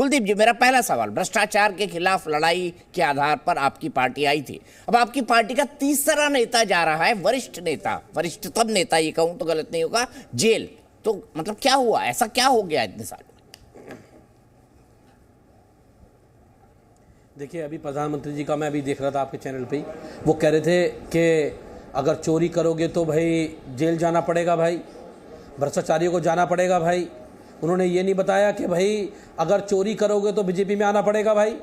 कुलदीप जी, मेरा पहला सवाल, भ्रष्टाचार के खिलाफ लड़ाई के आधार पर आपकी पार्टी आई थी। अब आपकी पार्टी का तीसरा नेता जा रहा है, वरिष्ठ नेता, वरिष्ठतम नेता ये कहूं तो गलत नहीं होगा, जेल। तो मतलब क्या हुआ, ऐसा क्या हो गया इतने साल? देखिए, अभी प्रधानमंत्री जी का मैं अभी देख रहा था आपके चैनल पे, वो कह रहे थे कि अगर चोरी करोगे तो भाई जेल जाना पड़ेगा, भाई भ्रष्टाचारियों को जाना पड़ेगा भाई। उन्होंने ये नहीं बताया कि भाई अगर चोरी करोगे तो बीजेपी में आना पड़ेगा भाई,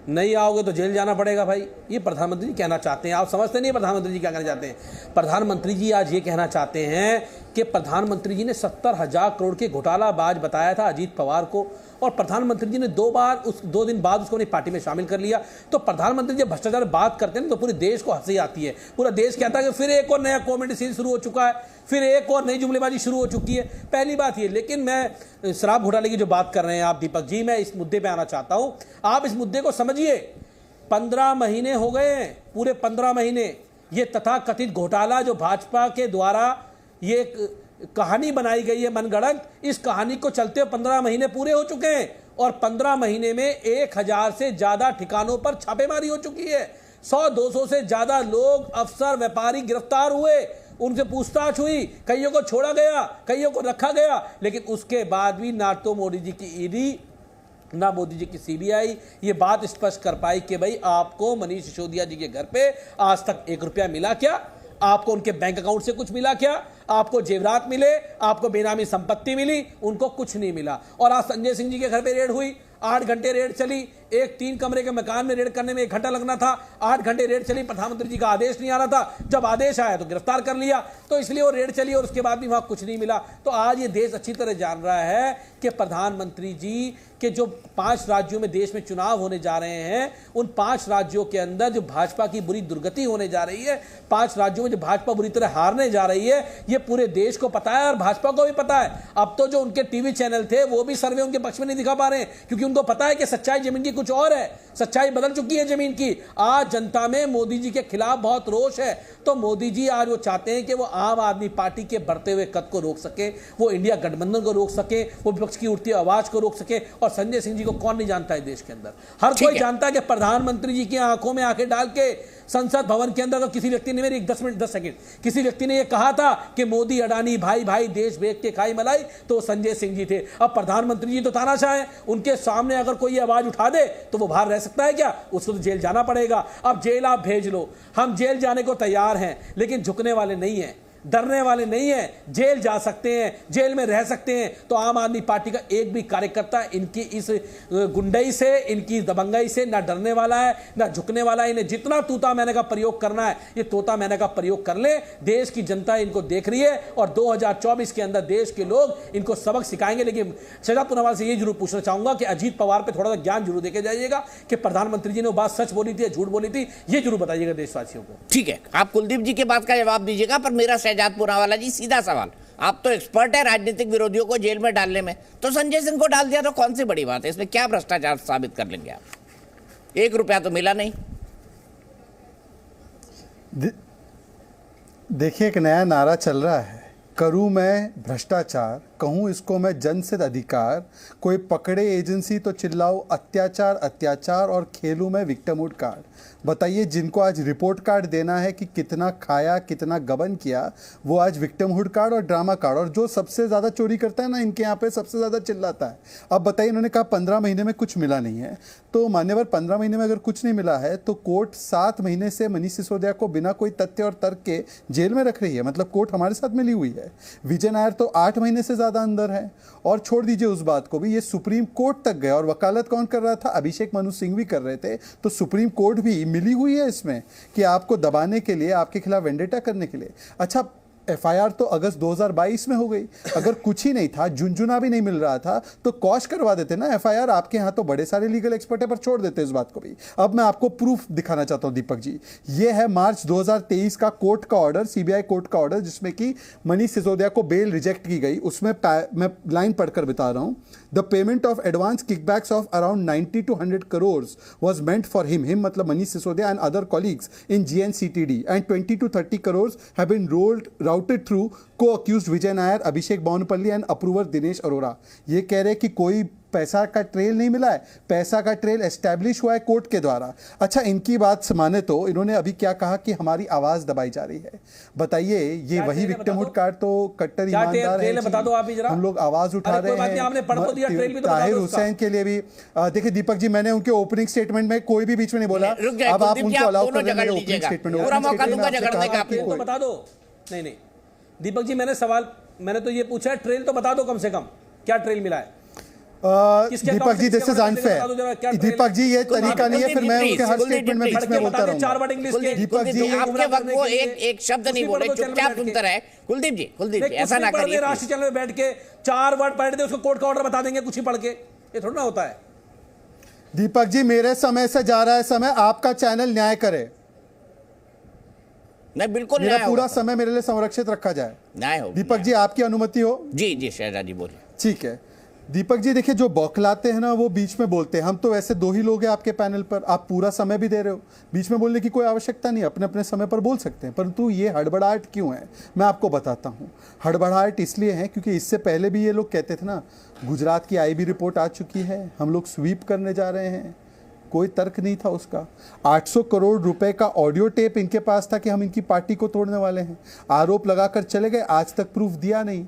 नहीं आओगे तो जेल जाना पड़ेगा भाई। ये प्रधानमंत्री जी कहना चाहते हैं। आप समझते नहीं प्रधानमंत्री जी क्या कहना चाहते हैं? प्रधानमंत्री जी आज ये कहना चाहते हैं कि प्रधानमंत्री जी ने 70,000 करोड़ के घोटालाबाज बताया था अजीत पवार को, और प्रधानमंत्री जी ने 2 दिन बाद उसको अपनी पार्टी में शामिल कर लिया। तो प्रधानमंत्री जब भ्रष्टाचार बात करते हैं तो पूरे देश को हंसी आती है। पूरा देश कहता है कि फिर एक और नया कॉमेडी सीन शुरू हो चुका है, फिर एक और नई जुमलेबाजी शुरू हो चुकी है। पहली बात ये, लेकिन मैं शराब घोटाले की जो बात कर रहे हैं आप दीपक जी, मैं इस मुद्दे पे आना चाहता हूं। आप इस मुद्दे को समझिए। 15 महीने हो गए हैं, पूरे 15 महीने ये तथाकथित घोटाला जो भाजपा के द्वारा ये कहानी बनाई गई है मनगढ़ंत, इस कहानी को चलते हुए 15 महीने पूरे हो चुके हैं, और 15 महीने में 1000 से ज्यादा ठिकानों पर छापेमारी हो चुकी है। 100-200 से ज्यादा लोग, अफसर, व्यापारी गिरफ्तार हुए, उनसे पूछताछ हुई, कईयों को छोड़ा गया, कईयों को रखा गया, लेकिन उसके बाद भी ना तो मोदी जी की ईडी ना मोदी जी की सीबीआई ये बात स्पष्ट कर पाई कि भाई आपको मनीष सिसोदिया जी के घर पे आज तक 1 रुपया मिला क्या, आपको उनके बैंक अकाउंट से कुछ मिला क्या, आपको जेवरात मिले, आपको बेनामी संपत्ति मिली, उनको कुछ नहीं मिला। और आज संजय सिंह जी के घर पे रेड हुई, 8 घंटे रेड चली। एक 3 कमरे के मकान में रेड करने में 1 घंटा लगना था, 8 घंटे रेड चली। प्रधानमंत्री जी का आदेश नहीं आ रहा था, जब आदेश आया तो गिरफ्तार कर लिया, तो इसलिए वो रेड चली और उसके बाद भी वहां कुछ नहीं मिला। तो आज ये देश अच्छी तरह जान रहा है कि प्रधानमंत्री जी के जो 5 राज्यों में देश में चुनाव होने जा रहे हैं, उन 5 राज्यों के अंदर जो भाजपा की बुरी दुर्गति होने जा रही है, 5 राज्यों में जो भाजपा बुरी तरह हारने जा रही है, ये पूरे देश को पता है और भाजपा को भी पता है। अब तो जो उनके टीवी चैनल थे वो भी सर्वे उनके पक्ष में नहीं दिखा पा रहे हैं, क्योंकि उनको पता है कि सच्चाई जमीन की कुछ और है, सच्चाई बदल चुकी है जमीन की। आज जनता में मोदी जी के खिलाफ बहुत रोष है। तो मोदी जी आज वो चाहते हैं कि वो आम आदमी पार्टी के बढ़ते हुए कद को रोक सके, वो इंडिया गठबंधन को रोक सके, वो विपक्ष की उठती आवाज को रोक सके। और संजय सिंह जी को कौन नहीं जानता है देश के अंदर? हर कोई जानता है कि प्रधानमंत्री जी की आंखों में आंखें डाल के संसद भवन के अंदर अगर किसी व्यक्ति ने, मेरी 10 सेकंड, किसी व्यक्ति ने यह कहा था कि मोदी अडानी भाई भाई देश बेच के खाई मलाई, तो संजय सिंह जी थे। अब प्रधानमंत्री जी तो तानाशाह है, उनके सामने अगर कोई आवाज उठा दे तो वो बाहर रह सकता है क्या? उसको तो जेल जाना पड़ेगा। अब जेल आप भेज लो, हम जेल जाने को तैयार हैं, लेकिन झुकने वाले नहीं हैं, डरने वाले नहीं है। जेल जा सकते हैं, जेल में रह सकते हैं। तो आम आदमी पार्टी का एक भी कार्यकर्ता इनकी इस गुंडई से, इनकी दबंगई से ना डरने वाला है, ना झुकने वाला है। इन्हें जितना तूता मैने का प्रयोग करना है, ये तोता मैने का प्रयोग कर ले। देश की जनता इनको देख रही है और 2024 के अंदर देश के लोग इनको सबक सिखाएंगे। लेकिन शहजाद पूनावाला से ये जरूर पूछना चाहूंगा कि अजीत पवार पर थोड़ा सा ज्ञान जरूर देके जाइएगा कि प्रधानमंत्री जी ने वो बात सच बोली थी या झूठ बोली थी, ये जरूर बताइएगा देशवासियों को। ठीक है, आप कुलदीप जी के बात का जवाब दीजिएगा, पर मेरा शहजाद पूनावाला जी सीधा सवाल, आप तो एक्सपर्ट है राजनीतिक विरोधियों को जेल में डालने में, तो संजय सिंह को डाल दिया तो कौन सी बड़ी बात है? इसमें क्या भ्रष्टाचार साबित कर लेंगे आप? 1 रुपया तो मिला नहीं। देखिए, एक नया नारा चल रहा है, करूं मैं भ्रष्टाचार, कहूं इसको मैं जनसिद्ध अधिकार, कोई पकड़े एजेंसी तो चिल्लाओ अत्याचार अत्याचार, और खेलूं मैं विक्टिमहुड कार्ड। बताइए, जिनको आज रिपोर्ट कार्ड देना है कि कितना खाया, कितना गबन किया, वो आज विक्टिमहुड कार्ड और ड्रामा कार्ड, और जो सबसे ज़्यादा चोरी करता है ना, इनके यहाँ पे सबसे ज़्यादा चिल्लाता है। अब बताइए, इन्होंने कहा 15 महीने में कुछ मिला नहीं है, तो मान्यवर 15 महीने में अगर कुछ नहीं मिला है तो कोर्ट 7 महीने से मनीष सिसोदिया को बिना कोई तथ्य और तर्क के जेल में रख रही है। मतलब कोर्ट हमारे साथ मिली हुई है। विजय नायर तो 8 महीने से ज़्यादा अंदर है। और छोड़ दीजिए उस बात को भी, ये सुप्रीम कोर्ट तक गया, और वकालत कौन कर रहा था? अभिषेक मनु सिंह भी कर रहे थे। तो सुप्रीम कोर्ट भी मिली हुई है इसमें कि आपको दबाने के लिए, आपके खिलाफ वेंडेटा करने के लिए। अच्छा, एफआईआर तो अगस्त 2022 में हो गई। अगर कुछ ही नहीं था, झुंझुना भी नहीं मिल रहा था, तो कॉश करवा देते ना एफआईआर। आपके यहाँ तो बड़े सारे लीगल एक्सपर्ट है, पर छोड़ देते इस बात को भी। अब मैं आपको प्रूफ दिखाना चाहता हूँ दीपक जी। ये है मार्च 2023 का कोर्ट का ऑर्डर, सीबीआई कोर्ट का ऑर्डर, जिसमें कि मनीष सिसोदिया को बेल रिजेक्ट की गई। उसमें मैं लाइन पढ़कर बता रहा हूँ। The payment of advance kickbacks of around 90 to 100 crores was meant for him मतलब Manish Sisodia and other colleagues in GNCTD, and 20 to 30 crores have been routed through co-accused Vijay Nair, Abhishek Boinpally and approver Dinesh Arora. ये कह रहे कि कोई पैसा का ट्रेल नहीं मिला है, पैसा का ट्रेल एस्टैब्लिश हुआ है कोर्ट के द्वारा। अच्छा, इनकी बात माने तो इन्होंने अभी क्या कहा कि हमारी आवाज दबाई जा रही है। बताइए, ये वही विक्टिमहुड कार्ड तो कट्टर ईमानदार है, बता दो आप ही जरा। हम लोग आवाज उठा रहे हैं। ताहिर हुसैन के लिए भी देखिए दीपक जी, मैंने उनके ओपनिंग स्टेटमेंट में कोई भी बीच में नहीं बोला। अब आप उनको अलाउ कर रहे हैं ओपनिंग स्टेटमेंट में, बता दो। नहीं दीपक जी, मैंने तो ये पूछा है, ट्रेल तो बता दो कम से कम, क्या ट्रेल मिला है? Deepak ji, this is unfair. Deepak ji, ये तरीका नहीं है, फिर मैं उनके हर स्टेटमेंट में बीच में बोलता रहूंगा। 4 वर्ड इंग्लिश के। दीपक जी, आपके वक्त वो एक शब्द नहीं बोले, चुपचाप सुनते रहे। कुलदीप जी ऐसा ना करिए। राष्ट्रीय चैनल में बैठ के 4 वर्ड पढ़ दे, उसको कोर्ट का ऑर्डर बता देंगे कुछ ही पढ़ के, ये थोड़ा ना होता है। दीपक जी, मेरे समय से जा रहा है समय, आपका चैनल न्याय करे। नहीं, बिल्कुल मेरा पूरा समय मेरे लिए संरक्षित रखा जाए। न्याय हो। दीपक जी, आपकी अनुमति हो? जी शहजाद जी बोलिए। ठीक है दीपक जी, देखिए जो बौखलाते हैं ना वो बीच में बोलते हैं। हम तो वैसे 2 ही लोग हैं आपके पैनल पर, आप पूरा समय भी दे रहे हो, बीच में बोलने की कोई आवश्यकता नहीं, अपने अपने समय पर बोल सकते हैं। परंतु ये हड़बड़ाहट क्यों है, मैं आपको बताता हूँ। हड़बड़ाहट इसलिए है क्योंकि इससे पहले भी ये लोग कहते थे ना, गुजरात की IB रिपोर्ट आ चुकी है, हम लोग स्वीप करने जा रहे हैं, कोई तर्क नहीं था उसका। 800 करोड़ रुपए का ऑडियो टेप इनके पास था कि हम इनकी पार्टी को तोड़ने वाले हैं, आरोप लगाकर चले गए, आज तक प्रूफ दिया नहीं।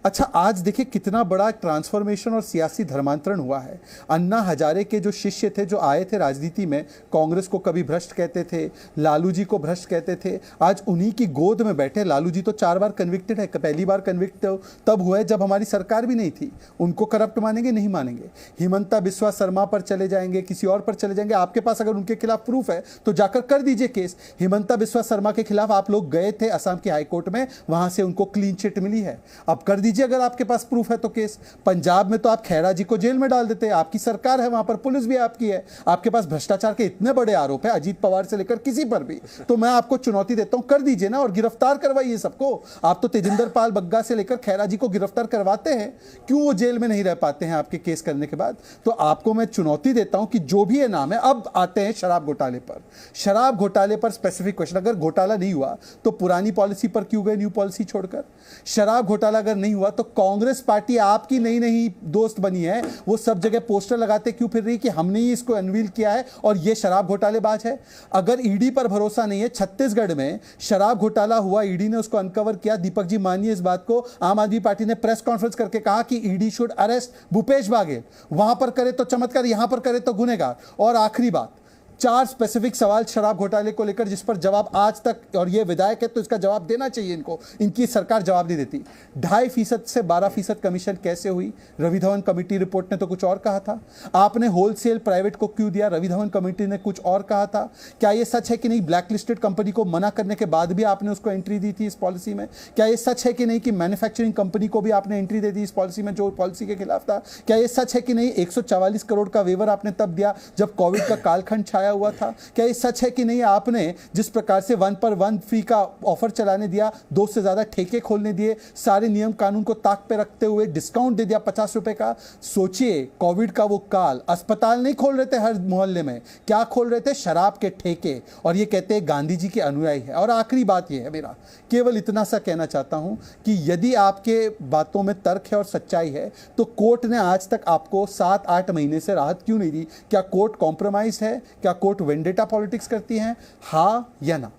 अच्छा, आज देखिए कितना बड़ा ट्रांसफॉर्मेशन और सियासी धर्मांतरण हुआ है। अन्ना हजारे के जो शिष्य थे, जो आए थे राजनीति में, कांग्रेस को कभी भ्रष्ट कहते थे, लालू जी को भ्रष्ट कहते थे, आज उन्हीं की गोद में बैठे। लालू जी तो 4 बार कन्विक्टेड है, पहली बार कन्विक्ट तब हुआ है जब हमारी सरकार भी नहीं थी। उनको करप्ट मानेंगे? नहीं मानेंगे। हिमंता बिस्वा शर्मा पर चले जाएंगे, किसी और पर चले जाएंगे। आपके पास अगर उनके खिलाफ प्रूफ है तो जाकर कर दीजिए केस। हिमंता बिस्वा शर्मा के खिलाफ आप लोग गए थे असम की हाईकोर्ट में, वहां से उनको क्लीन चिट मिली है, अब कर दीजिए अगर आपके पास प्रूफ है तो केस। पंजाब में तो आप खैरा जी को जेल में डाल देते हैं, आपकी सरकार है, वहां पर पुलिस भी आपकी है, आपके पास भ्रष्टाचार के इतने बड़े आरोप है, अजीत पवार से लेकर किसी पर भी। तो मैं आपको चुनौती देता हूं, कर दीजिए ना और गिरफ्तार करवाइए सबको। आप तो तेजिंदर पाल बग्गा से लेकर खैरा जी को गिरफ्तार करवाते हैं, क्यों वो जेल में नहीं रह पाते हैं आपके केस करने के बाद? तो आपको मैं चुनौती देता हूं कि जो भी ये नाम है, अब आते हैं शराब घोटाले पर। शराब घोटाले पर स्पेसिफिक क्वेश्चन, अगर घोटाला नहीं हुआ तो पुरानी पॉलिसी पर क्यों गए न्यू पॉलिसी छोड़कर? शराब घोटाला अगर नहीं हुआ तो कांग्रेस पार्टी आपकी नई नई दोस्त बनी है, वो सब जगह पोस्टर लगाते क्यों फिर रही कि हमने ही इसको अनवील किया है और ये शराब घोटालेबाज है? अगर ईडी पर भरोसा नहीं है, छत्तीसगढ़ में शराब घोटाला हुआ, ईडी ने उसको अनकवर किया। दीपक जी मानिए इस बात को, आम आदमी पार्टी ने प्रेस कॉन्फ्रेंस करके कहा कि ED should arrest Bhupesh Baghel, वहां पर करे तो चमत्कार, यहां पर करे तो गुनहगार। और आखिरी बात, 4 स्पेसिफिक सवाल शराब घोटाले को लेकर जिस पर जवाब आज तक, और ये विधायक है तो इसका जवाब देना चाहिए इनको, इनकी सरकार जवाब नहीं देती। 2.5% से 12% कमीशन कैसे हुई? रवि धवन कमेटी रिपोर्ट ने तो कुछ और कहा था। आपने होलसेल प्राइवेट को क्यों दिया? रवि धवन कमेटी ने कुछ और कहा था। क्या यह सच है कि नहीं ब्लैक लिस्टेड कंपनी को मना करने के बाद भी आपने उसको एंट्री दी थी इस पॉलिसी में? क्या यह सच है कि नहीं कि मैन्युफैक्चरिंग कंपनी को भी आपने एंट्री दे दी इस पॉलिसी में जो पॉलिसी के खिलाफ था? क्या यह सच है कि नहीं 144 करोड़ का वेवर आपने तब दिया जब कोविड का कालखंड छाया हुआ था? क्या ये सच है कि नहीं आपने जिस प्रकार से 1 पर 1 फ्री का ऑफर चलाने दिया, 2 से ज्यादा ठेके खोलने दिए, सारे नियम कानून को ताक पे रखते हुए डिस्काउंट दे दिया 50 रुपए का? सोचिए, कोविड का वो काल, अस्पताल नहीं खोल रहे थे हर मोहल्ले में, क्या खोल रहे थे? शराब के ठेके। और ये कहते हैं गांधी जी के अनुयायी है। और आखिरी बात ये है, मेरा केवल इतना सा कहना चाहता हूं कि यदि आपके बातों में तर्क है और सच्चाई है तो कोर्ट ने आज तक आपको 7-8 महीने से राहत क्यों नहीं दी? क्या कोर्ट कॉम्प्रोमाइज है? क्या कोर्ट वेंडेटा पॉलिटिक्स करती हैं? हाँ या ना?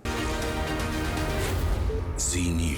जी न्यूज़।